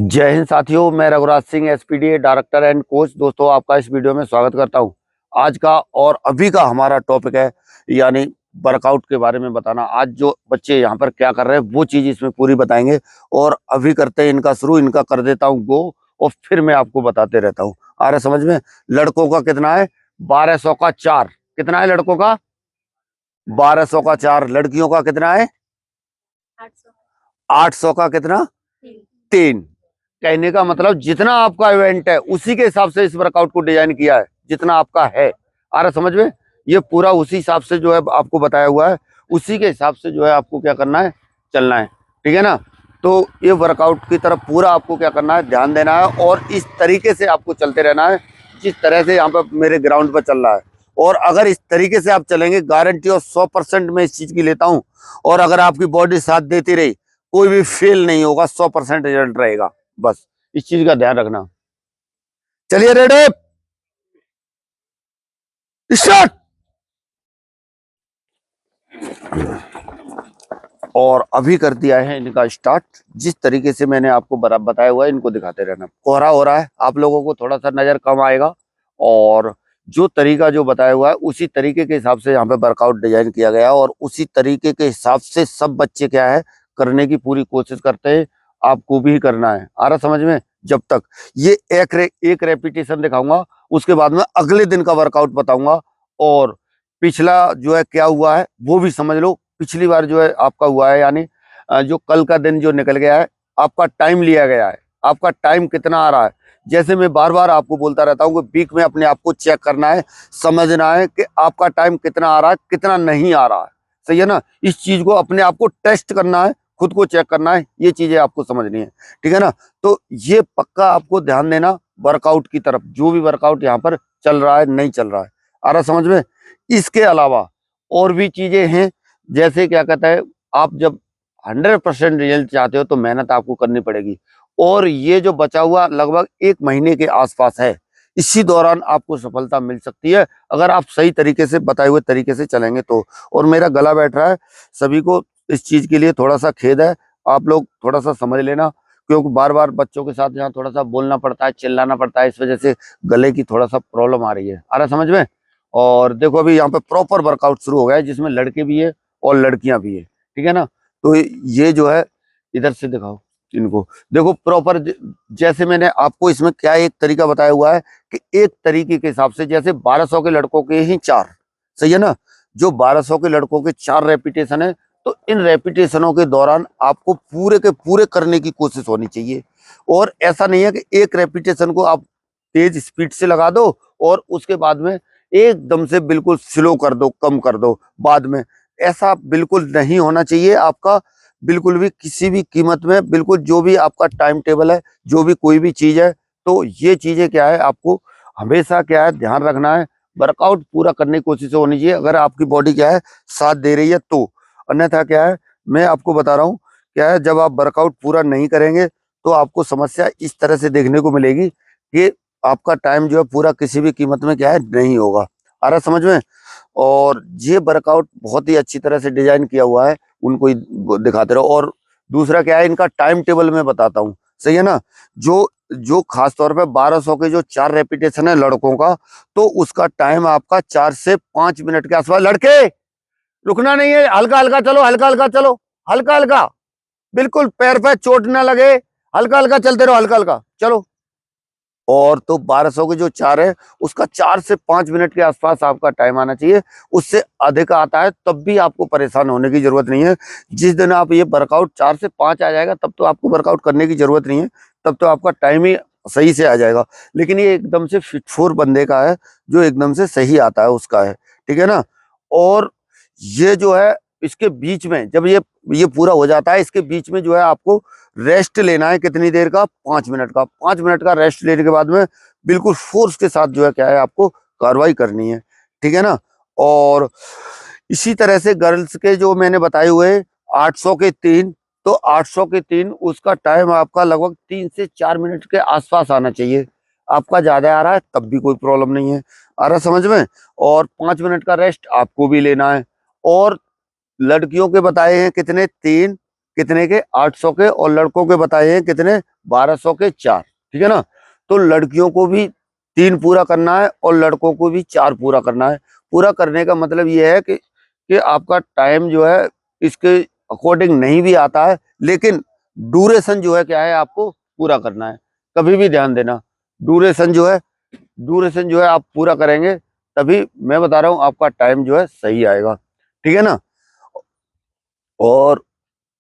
जय हिंद साथियों, मैं Raghuraj Singh SPD director and coach. दोस्तों, आपका इस वीडियो में स्वागत करता हूं। आज का और अभी का हमारा टॉपिक है यानी वर्कआउट के बारे में बताना। आज जो बच्चे यहां पर क्या कर रहे हैं वो चीज इसमें पूरी बताएंगे। और अभी करते हैं इनका शुरू, इनका कर देता हूं गो, और फिर मैं आपको बताते रहता हूँ। आ रहा समझ में? लड़कों का कितना है? 1200 का 4। कितना है लड़कों का? 1200 का 4। लड़कियों का कितना है? 800 का कितना? 3। कहने का मतलब जितना आपका इवेंट है उसी के हिसाब से इस वर्कआउट को डिजाइन किया है, जितना आपका है। आ रहा समझ में? ये पूरा उसी हिसाब से जो है आपको बताया हुआ है, उसी के हिसाब से जो है आपको क्या करना है, चलना है। ठीक है ना? तो ये वर्कआउट की तरफ पूरा आपको क्या करना है, ध्यान देना है, और इस तरीके से आपको चलते रहना है जिस तरह से यहाँ पर मेरे ग्राउंड पर चल रहा है। और अगर इस तरीके से आप चलेंगे, गारंटी और 100% मैं इस चीज की लेता हूँ। और अगर आपकी बॉडी साथ देती रही, कोई भी फेल नहीं होगा, 100% रिजल्ट रहेगा। बस इस चीज का ध्यान रखना। चलिए, रेडी, स्टार्ट। और अभी कर दिया है इनका स्टार्ट। जिस तरीके से मैंने आपको बराबर बताया हुआ है, इनको दिखाते रहना। कोहरा हो रहा है, आप लोगों को थोड़ा सा नजर कम आएगा, और जो तरीका जो बताया हुआ है उसी तरीके के हिसाब से यहाँ पे वर्कआउट डिजाइन किया गया, और उसी तरीके के हिसाब से सब बच्चे क्या है, करने की पूरी कोशिश करते हैं। आपको भी करना है। आ रहा समझ में? जब तक ये एक रेपिटेशन दिखाऊंगा, उसके बाद में अगले दिन का वर्कआउट बताऊंगा, और पिछला जो है क्या हुआ है वो भी समझ लो। पिछली बार जो है आपका हुआ है, यानी जो कल का दिन जो निकल गया है, आपका टाइम लिया गया है, आपका टाइम कितना आ रहा है। जैसे मैं बार बार आपको बोलता रहता हूँ कि वीक में अपने आप को चेक करना है, समझना है कि आपका टाइम कितना आ रहा है, कितना नहीं आ रहा है। सही है ना? इस चीज को अपने आप को टेस्ट करना है, खुद को चेक करना है, ये चीजें आपको समझनी है। ठीक है ना? तो ये पक्का आपको ध्यान देना वर्कआउट की तरफ, जो भी वर्कआउट यहाँ पर चल रहा है नहीं चल रहा है। आ रहा समझ में? इसके अलावा और भी चीजें हैं, जैसे क्या कहता है, आप जब 100% रिजल्ट चाहते हो तो मेहनत आपको करनी पड़ेगी। और ये जो बचा हुआ लगभग 1 महीने के आसपास है, इसी दौरान आपको सफलता मिल सकती है, अगर आप सही तरीके से बताए हुए तरीके से चलेंगे तो। और मेरा गला बैठ रहा है, सभी को इस चीज के लिए थोड़ा सा खेद है। आप लोग थोड़ा सा समझ लेना, क्योंकि बार बार बच्चों के साथ यहाँ थोड़ा सा बोलना पड़ता है, चिल्लाना पड़ता है, इस वजह से गले की थोड़ा सा प्रॉब्लम आ रही है। आ रहा समझ में? और देखो, अभी यहाँ पे प्रॉपर वर्कआउट शुरू हो गया है, जिसमें लड़के भी है और लड़कियां भी है। ठीक है ना? तो ये जो है, इधर से दिखाओ इनको। देखो प्रॉपर, जैसे मैंने आपको इसमें क्या एक तरीका बताया हुआ है कि एक तरीके के हिसाब से, जैसे 1200 के लड़कों के ही 4। सही है ना? जो 1200 के लड़कों के 4 रेपिटेशन है, तो इन रेपिटेशनों के दौरान आपको पूरे के पूरे करने की कोशिश होनी चाहिए। और ऐसा नहीं है कि एक रेपिटेशन को आप तेज स्पीड से लगा दो और उसके बाद में एकदम से बिल्कुल स्लो कर दो, कम कर दो बाद में। ऐसा बिल्कुल नहीं होना चाहिए आपका, बिल्कुल भी, किसी भी कीमत में। बिल्कुल जो भी आपका टाइम टेबल है, जो भी कोई भी चीज है, तो ये चीजें क्या है, आपको हमेशा क्या है, ध्यान रखना है। वर्कआउट पूरा करने की कोशिश होनी चाहिए, अगर आपकी बॉडी क्या है, साथ दे रही है तो। अन्यथा क्या है, मैं आपको बता रहा हूँ क्या है, जब आप वर्कआउट पूरा नहीं करेंगे तो आपको समस्या इस तरह से देखने को मिलेगी कि आपका टाइम जो है पूरा किसी भी कीमत में क्या है, नहीं होगा। आ रहा समझ में? और ये वर्कआउट बहुत ही अच्छी तरह से डिजाइन किया हुआ है, उनको ही दिखाते रहो। और दूसरा क्या है, इनका टाइम टेबल मैं बताता हूँ। सही है ना? जो जो खास तौर पे 1200 के जो 4 रेपिटेशन है लड़कों का, तो उसका टाइम आपका 4 से 5 मिनट के आसपास। लड़के, रुकना नहीं है, हल्का हल्का चलो, हल्का हल्का चलो, हल्का हल्का, बिल्कुल पैर पे चोट ना लगे, हल्का हल्का चलते रहो, हल्का हल्का चलो। और तो 1200 के जो 4 है, उसका 4 से 5 मिनट के आसपास आपका टाइम आना चाहिए। उससे अधिक आता है तब भी आपको परेशान होने की जरूरत नहीं है। जिस दिन आप ये वर्कआउट 4 से 5 आ जाएगा, तब तो आपको वर्कआउट करने की जरूरत नहीं है, तब तो आपका टाइम ही सही से आ जाएगा। लेकिन ये एकदम से फिट फोर बंदे का है, जो एकदम से सही आता है उसका है। ठीक है ना? और ये जो है, इसके बीच में जब ये पूरा हो जाता है, इसके बीच में जो है आपको रेस्ट लेना है। कितनी देर का? 5 मिनट का। 5 मिनट का रेस्ट लेने के बाद में बिल्कुल फोर्स के साथ जो है क्या है, आपको कार्रवाई करनी है। ठीक है ना? और इसी तरह से गर्ल्स के जो मैंने बताए हुए 800 के 3, तो 800 के 3 उसका टाइम आपका लगभग 3 से 4 मिनट के आसपास आना चाहिए। आपका ज्यादा आ रहा है तब भी कोई प्रॉब्लम नहीं है। आ रहा समझ में? और 5 मिनट का रेस्ट आपको भी लेना है। और लड़कियों के बताए हैं कितने? 3 कितने के 800 के, और लड़कों के बताए हैं कितने 1200 के 4। ठीक है ना। तो लड़कियों को भी 3 पूरा करना है और लड़कों को भी 4 पूरा करना है। पूरा करने का मतलब ये है कि आपका टाइम जो है इसके अकॉर्डिंग नहीं भी आता है, लेकिन ड्यूरेशन जो है क्या है आपको पूरा करना है। कभी भी ध्यान देना, ड्यूरेशन जो है आप पूरा करेंगे तभी मैं बता रहा हूँ आपका टाइम जो है सही आएगा। ठीक है ना। और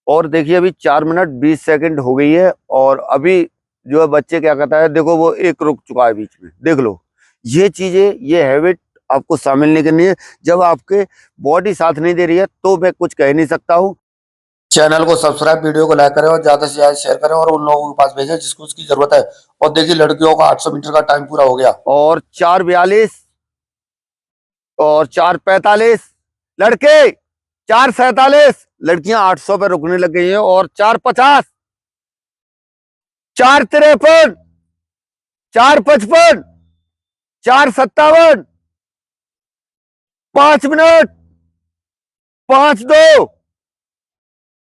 और देखिए अभी 4 मिनट 20 सेकंड हो गई है, और अभी जो है बच्चे क्या कहता है, देखो वो एक रुक चुका है बीच में, देख लो। ये चीजें, ये हैबिट आपको शामिल नहीं करनी है। जब आपके बॉडी साथ नहीं दे रही है तो मैं कुछ कह नहीं सकता हूँ। चैनल को सब्सक्राइब, वीडियो को लाइक करें और ज्यादा से ज्यादा शेयर करें और उन लोगों के पास भेजें जिसको उसकी जरूरत है। और देखिए लड़कियों का 800 मीटर का टाइम पूरा हो गया, और 4:42 और 4:45 लड़के, 4:47 लड़कियां 800 पे रुकने लग गई हैं, और 4:50, 4:53, 4:55, 4:57, 5 मिनट, 5:02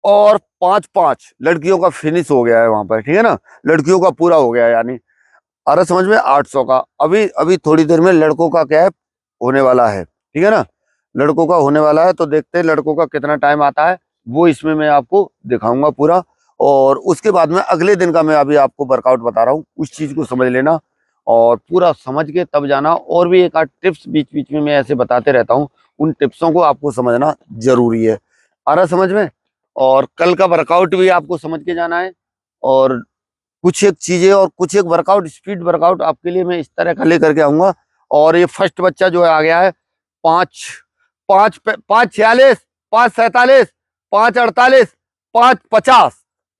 और 5:05 लड़कियों का फिनिश हो गया है वहां पर। ठीक है ना। लड़कियों का पूरा हो गया है, यानी अरे समझ में 800 का। अभी अभी थोड़ी देर में लड़कों का क्या है होने वाला है। ठीक है ना। लड़कों का होने वाला है, तो देखते हैं लड़कों का कितना टाइम आता है, वो इसमें मैं आपको दिखाऊंगा पूरा। और उसके बाद में अगले दिन का मैं अभी आपको वर्कआउट बता रहा हूँ, उस चीज को समझ लेना और पूरा समझ के तब जाना। और भी एक आध टिप्स बीच बीच में मैं ऐसे बताते रहता हूँ, उन टिप्सों को आपको समझना जरूरी है। आ रहा समझ में। और कल का वर्कआउट भी आपको समझ के जाना है, और कुछ एक चीजें और कुछ एक वर्कआउट, स्पीड वर्कआउट आपके लिए मैं इस तरह का लेकर के आऊंगा। और ये फर्स्ट बच्चा जो है आ गया है 5:46, 5:47, 5:48, 5:50।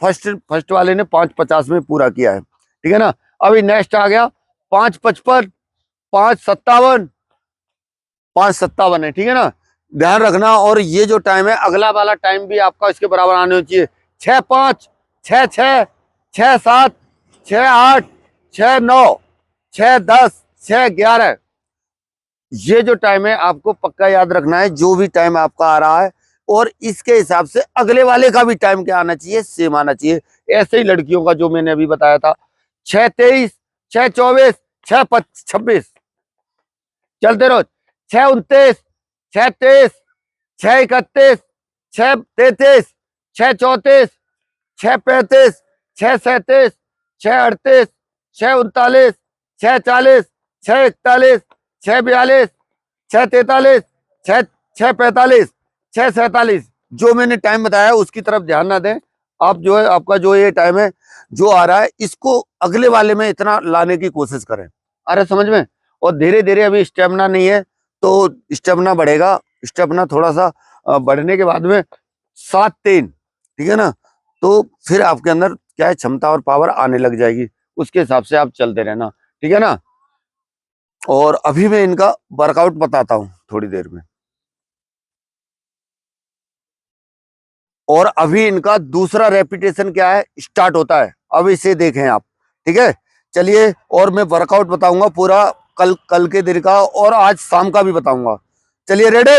फर्स्ट वाले ने 5:50 में पूरा किया है। ठीक है ना। अभी नेक्स्ट आ गया 5:55, 5:57, 5:57 है। ठीक है ना। ध्यान रखना। और ये जो टाइम है अगला वाला टाइम भी आपका इसके बराबर आने चाहिए। 6:05, 6:06, 6:07, 6:08, 6:09, 6:10, 6:11। ये जो टाइम है आपको पक्का याद रखना है, जो भी टाइम आपका आ रहा है, और इसके हिसाब से अगले वाले का भी टाइम क्या आना चाहिए, सेम आना चाहिए। ऐसे ही लड़कियों का जो मैंने अभी बताया था 6:23, 6:24, 6:26 चलते रहो। 6:29, 6:23, 6:31, 6:33, 6:34, 6:35, 6:37, 6:38, 6:39, 6:40, 6:41, 6:42, 6:43, 6:45, 6:47 जो मैंने टाइम बताया उसकी तरफ ध्यान ना दें। आप जो है आपका जो ये टाइम है जो आ रहा है इसको अगले वाले में इतना लाने की कोशिश करें। अरे समझ में। और धीरे धीरे, अभी स्टेमिना नहीं है तो स्टेमिना बढ़ेगा। स्टेमिना थोड़ा सा बढ़ने के बाद में 7:3, ठीक है ना, तो फिर आपके अंदर क्या है क्षमता और पावर आने लग जाएगी। उसके हिसाब से आप चलते रहना। ठीक है ना। और अभी मैं इनका वर्कआउट बताता हूँ थोड़ी देर में। और अभी इनका दूसरा रेपिटेशन क्या है स्टार्ट होता है, अब इसे देखें आप। ठीक है। चलिए, और मैं वर्कआउट बताऊंगा पूरा कल के दिन का, और आज शाम का भी बताऊंगा। चलिए रेडी,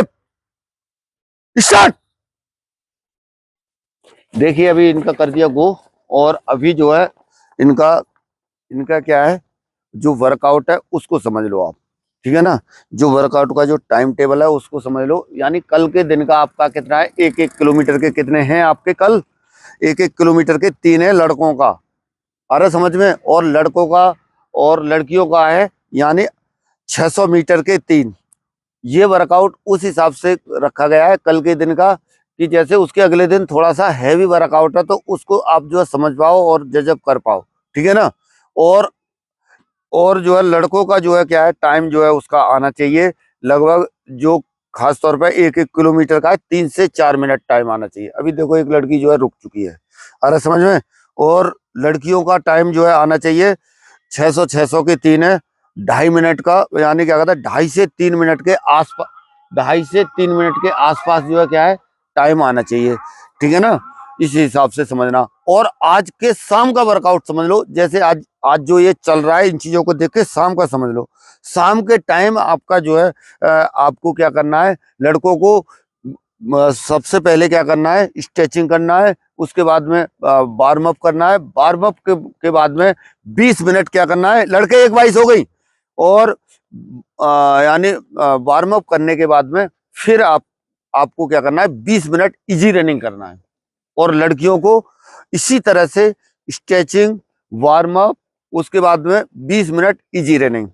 स्टार्ट। देखिए अभी इनका कर दिया गो। और अभी जो है इनका इनका क्या है जो वर्कआउट है उसको समझ लो आप। ठीक है ना। जो वर्कआउट का जो टाइम टेबल है उसको समझ लो। यानी कल के दिन का आपका कितना है, 1-1 किलोमीटर के कितने हैं आपके कल, 1-1 किलोमीटर के 3 है लड़कों का। अरे समझ में। और लड़कों का और लड़कियों का है, यानी 600 मीटर के 3। ये वर्कआउट उस हिसाब से रखा गया है कल के दिन का, कि जैसे उसके अगले दिन थोड़ा सा हैवी वर्कआउट है तो उसको आप जो है समझ पाओ और जजब कर पाओ। ठीक है ना। और और जो है लड़कों का जो है क्या है टाइम जो है उसका आना चाहिए लगभग, जो खास तौर पर 1-1 किलोमीटर का है 3 से 4 मिनट टाइम आना चाहिए। अभी देखो एक लड़की जो है रुक चुकी है। अरे समझ में। और लड़कियों का टाइम जो है आना चाहिए 600 के 3 है, 2.5 मिनट का, यानी क्या कहता है 2.5 से 3 मिनट के आसपास, 2.5 से 3 मिनट के आसपास जो है क्या है टाइम आना चाहिए। ठीक है ना। इस हिसाब से समझना। और आज के शाम का वर्कआउट समझ लो, जैसे आज आज जो ये चल रहा है इन चीजों को देख के शाम का समझ लो। शाम के टाइम आपका जो है आपको क्या करना है, लड़कों को सबसे पहले क्या करना है, स्ट्रेचिंग करना है, उसके बाद में वार्म अप करना है, वार्म अप के बाद में 20 मिनट क्या करना है, लड़के 1 22 हो गई, और यानी वार्म अप करने के बाद में फिर आपको क्या करना है, 20 मिनट इजी रनिंग करना है। और लड़कियों को इसी तरह से स्ट्रेचिंग, वार्म अप, उसके बाद में 20 मिनट इजी रनिंग।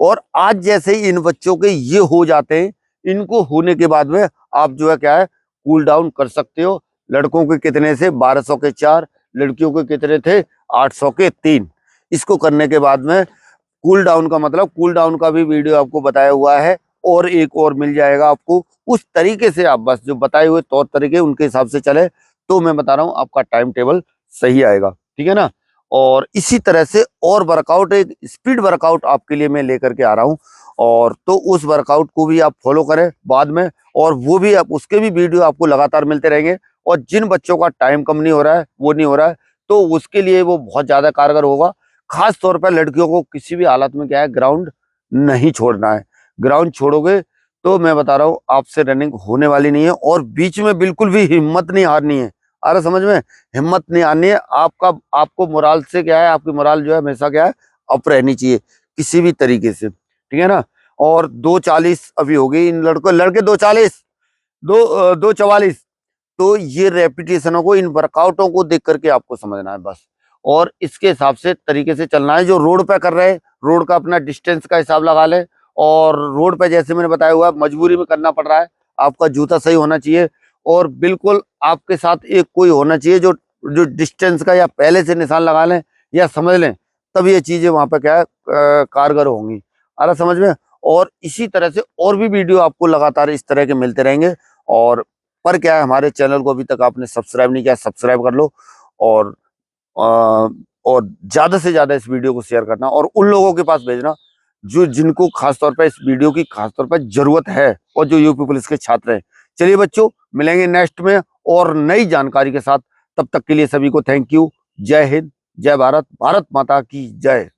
और आज जैसे ही इन बच्चों के ये हो जाते हैं, इनको होने के बाद में आप जो है क्या है, कूल डाउन कर सकते हो। लड़कों के कितने से 1200 के 4, लड़कियों के कितने थे 800 के 3। इसको करने के बाद में कूल डाउन का मतलब, कूल डाउन का भी वीडियो आपको बताया हुआ है, और एक और मिल जाएगा आपको। उस तरीके से आप बस जो बताए हुए तौर तरीके उनके हिसाब से चले तो मैं बता रहा हूँ आपका टाइम टेबल सही आएगा, ठीक है ना। और इसी तरह से और वर्कआउट, एक स्पीड वर्कआउट आपके लिए मैं लेकर के आ रहा हूँ, और तो उस वर्कआउट को भी आप फॉलो करें बाद में, और वो भी आप उसके भी वीडियो आपको लगातार मिलते रहेंगे। और जिन बच्चों का टाइम कम नहीं हो रहा है, वो नहीं हो रहा है, तो उसके लिए वो बहुत ज्यादा कारगर होगा। खास तौर पर लड़कियों को किसी भी हालत में क्या है, ग्राउंड नहीं छोड़ना है। ग्राउंड छोड़ोगे तो मैं बता रहा हूँ आपसे रनिंग होने वाली नहीं है। और बीच में बिल्कुल भी हिम्मत नहीं हारनी है, अरे समझ में, हिम्मत नहीं आनी है। आपको मोराल से क्या है, आपकी मोराल जो है हमेशा क्या है, अप रहनी चाहिए किसी भी तरीके से, ठीक है ना। और 2:40 अभी हो गई इन लड़के 2:40, 2:44। तो ये रेपिटेशनों को, इन वर्कआउटों को देख करके आपको समझना है बस, और इसके हिसाब से तरीके से चलना है। जो रोड पे कर रहे हैं, रोड का अपना डिस्टेंस का हिसाब लगा ले। और रोड पे जैसे मैंने बताया हुआ, मजबूरी में करना पड़ रहा है, आपका जूता सही होना चाहिए, और बिल्कुल आपके साथ एक कोई होना चाहिए जो जो डिस्टेंस का या पहले से निशान लगा लें या समझ लें, तब ये चीजें वहां पे क्या है कारगर होंगी, आ समझ में। और इसी तरह से और भी वीडियो आपको लगातार इस तरह के मिलते रहेंगे। और पर क्या है, हमारे चैनल को अभी तक आपने सब्सक्राइब नहीं किया, सब्सक्राइब कर लो। और और ज्यादा से ज्यादा इस वीडियो को शेयर करना, और उन लोगों के पास भेजना जो जिनको खासतौर पर इस वीडियो की खासतौर पर जरूरत है, और जो यूपी पुलिस के छात्र हैं। चलिए बच्चों, मिलेंगे नेक्स्ट में और नई जानकारी के साथ। तब तक के लिए सभी को थैंक यू। जय हिंद, जय भारत, भारत माता की जय।